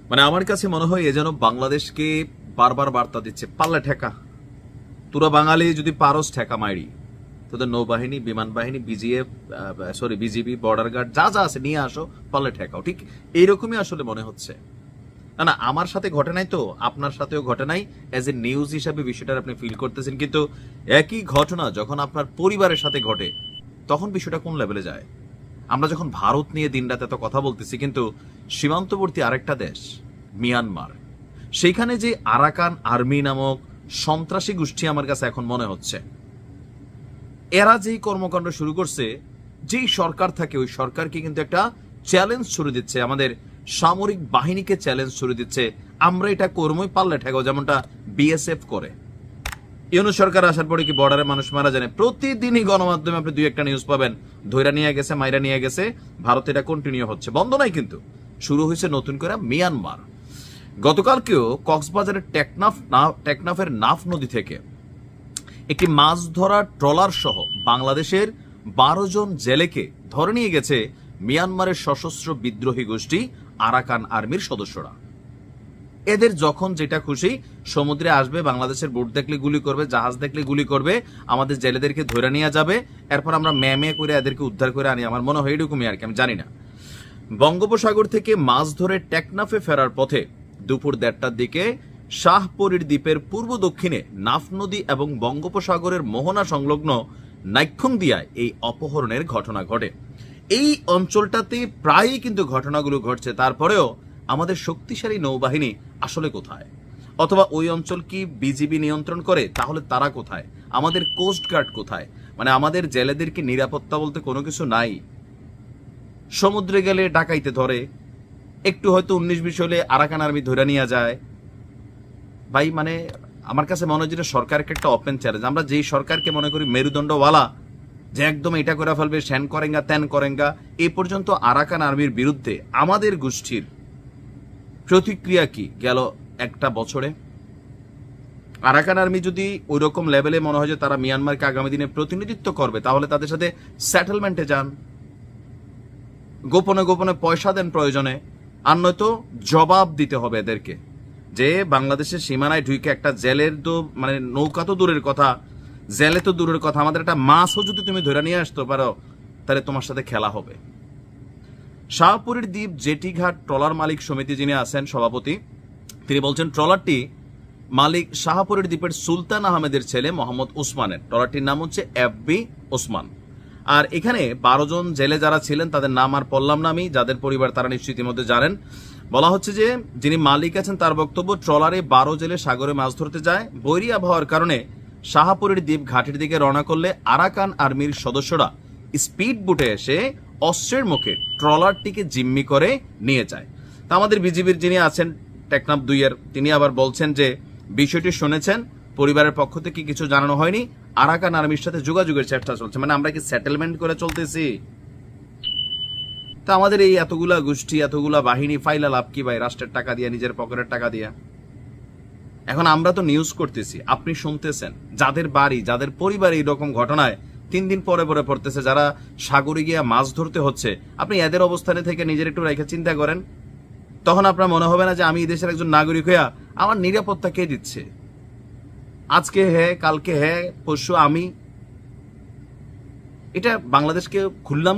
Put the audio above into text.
মানে আমার কাছে মনে হয় এ যেন বাংলাদেশকে বারবার বার্তা দিচ্ছে, পাল্লে ঠেকা, তোরা বাঙালি যদি পারস ঠেকা মাইরি, তোদের নৌবাহিনী, বিমান বাহিনী, বিজিবি, বর্ডার গার্ড যা যা আছে নিয়ে আসো, পাল্লে ঠেকাও। ঠিক এইরকমই আসলে মনে হচ্ছে। না না, আমার সাথে ঘটে নাই তো, আপনার সাথেও ঘটে নাই, এজ এ নিউজ হিসাবে বিষয়টা আপনি ফিল করতেছেন, কিন্তু একই ঘটনা যখন আপনার পরিবারের সাথে ঘটে তখন বিষয়টা কোন লেভেলে যায়। আমরা যখন ভারত নিয়ে দিনরাত এত কথা বলতেছি, কিন্তু সীমান্তবর্তী আরেকটা দেশ মিয়ানমার, সেইখানে যে আরাকান আর্মি নামক সন্ত্রাসী গোষ্ঠী আমার কাছে এখন মনে হচ্ছে, এরা যেই কর্মকাণ্ড শুরু করছে, যেই সরকার থাকে ওই সরকারকে কিন্তু একটা চ্যালেঞ্জ ছুড়ে দিচ্ছে, আমাদের সামরিক বাহিনীকে চ্যালেঞ্জ ছুড়ে দিচ্ছে, আমরা এটা কর্মই পাল্লে ঠেকাও, যেমনটা বিএসএফ করে। ইউনূস সরকার আসার পরে কি বর্ডারে মানুষ মারা যায়? প্রতিদিনই গণমাধ্যমে আপনি দুই একটা নিউজ পাবেন, ধৈরা নিয়ে গেছে, মাইরা নিয়ে গেছে। ভারতে এটা কন্টিনিউ হচ্ছে, বন্ধ নাই, কিন্তু শুরু হয়েছে নতুন করে মিয়ানমার। গতকালকেও কক্সবাজারের টেকনাফের নাফ নদী থেকে একটি মাছ ধরার ট্রলার সহ বাংলাদেশের 12 জন জেলেকে ধরে নিয়ে গেছে মিয়ানমারের সশস্ত্র বিদ্রোহী গোষ্ঠী আরাকান আর্মির সদস্যরা। এদের যখন যেটা খুশি সমুদ্রে আসবে, বাংলাদেশের বোট দেখলে গুলি করবে, জাহাজ দেখলে গুলি করবে, আমাদের জেলেদেরকে ধরে নিয়ে যাবে, এরপর আমরা ম্যামে করে এদেরকে উদ্ধার করে আনি। আমার মনে হয় এরকমই আর কি, আমি জানি না। বঙ্গোপসাগর থেকে মাছ ধরে টেকনাফে ফেরার পথে দুপুর 1:30টার দিকে শাহপরীর দ্বীপের পূর্ব দক্ষিণে নাফ নদী এবং বঙ্গোপসাগরের মোহনা সংলগ্ন নাইক্ষুংদিয়ায় এই অপহরণের ঘটনা ঘটে। এই অঞ্চলটাতে প্রায়ই কিন্তু ঘটনাগুলো ঘটছে, তারপরেও আমাদের শক্তিশালী নৌবাহিনী আসলে কোথায়? অথবা ওই অঞ্চল কি বিজিবি নিয়ন্ত্রণ করে? তাহলে তারা কোথায়? আমাদের কোস্ট গার্ড কোথায়? মানে আমাদের জেলেদেরকে নিরাপত্তা বলতে কোনো কিছু নাই। সমুদ্রে গেলে ডাকাইতে ধরে, একটু হয়তো 19-20 হলে আরাকান আর্মি ধরে নিয়ে যায়। ভাই মানে আমার কাছে মনে হয় যেটা সরকারকে একটা ওপেন চ্যালেঞ্জ। আমরা যেই সরকারকে মনে করি মেরুদণ্ডওয়ালা, যে একদম এটা করে ফেলবে, শ্যান করেঙ্গা ত্যান করেঙ্গা, এই পর্যন্ত আরাকান আর্মির বিরুদ্ধে আমাদের গোষ্ঠীর প্রতিক্রিয়া কি গেল একটা বছরে? আরাকান আর্মি যদি ওই রকম লেভেলে মনে হয় যে তারা মিয়ানমারকে আগামী দিনে প্রতিনিধিত্ব করবে, তাহলে তাদের সাথে সেটেলমেন্টে যান, গোপনে গোপনে পয়সা দেন প্রয়োজনে, আর নয়তো জবাব দিতে হবে এদেরকে। যে বাংলাদেশের সীমানায় ঢুকে একটা জেলের তো মানে নৌকা তো দূরের কথা, জেলে তো দূরের কথা, আমাদের একটা মাছও যদি তুমি ধরে নিয়ে আসতে পারো, তাহলে তোমার সাথে খেলা হবে। শাহপুরীর দ্বীপ জেটিঘাট ট্রলার মালিক সমিতি যিনি আছেন সভাপতি, তিনি বলছেন ট্রলারটি মালিক শাহপুরীর দ্বীপের সুলতান আহমেদের ছেলে মোহাম্মদ ওসমানের। ট্রলারটির নাম হচ্ছে এফবি ওসমান। আর এখানে 12 জন জেলে যারা ছিলেন তাদের নাম আর পড়লাম না আমি, যাদের পরিবার তারা নিশ্চয়ই ইতিমধ্যে জানেন। বলা হচ্ছে যে যিনি মালিক আছেন তার বক্তব্য, ট্রলারে 12 জেলে সাগরে মাছ ধরতে যায়, বৈরী আবহাওয়ার কারণে শাহপুরীর দ্বীপ ঘাটের দিকে রওনা করলে আরাকান আর্মির সদস্যরা স্পিড বুটে এসে অস্ত্রের মুখে ট্রলারটিকে জিম্মি করে নিয়ে যায়। তা আমাদের বিজিবির যিনি আছেন টেকনাফ 2-এর, তিনি আবার বলছেন যে বিষয়টি শুনেছেন, পরিবারের পক্ষ থেকে কিছু জানানো হয়নি, আরাকান আর্মির সাথে যোগাযোগের চেষ্টা চলছে। মানে আমরা কি সেটেলমেন্ট করে চলতেছি? তা আমাদের এই এতগুলা গোষ্ঠী, এতগুলা বাহিনী ফাইলা লাভ কি ভাই? রাষ্ট্রের টাকা দিয়ে, নিজের পকেটের টাকা দিয়ে। এখন আমরা তো নিউজ করতেছি, আপনি শুনতেছেন, যাদের বাড়ি, যাদের পরিবার এইরকম ঘটনায় 3 দিন পরে পরে পড়তেছে, যারা সাগরে গিয়ে মাছ ধরতে হচ্ছে, আপনি এদের অবস্থানে থেকে নিজের একটু রেখে চিন্তা করেন। তখন আপনার মনে হবে না যে আমি এই দেশের একজন নাগরিক হইয়া আমার নিরাপত্তা কে দিচ্ছে? আজকে হ্যাঁ, কালকে হ্যাঁ, পরশু আমি। এটা বাংলাদেশকে খুললাম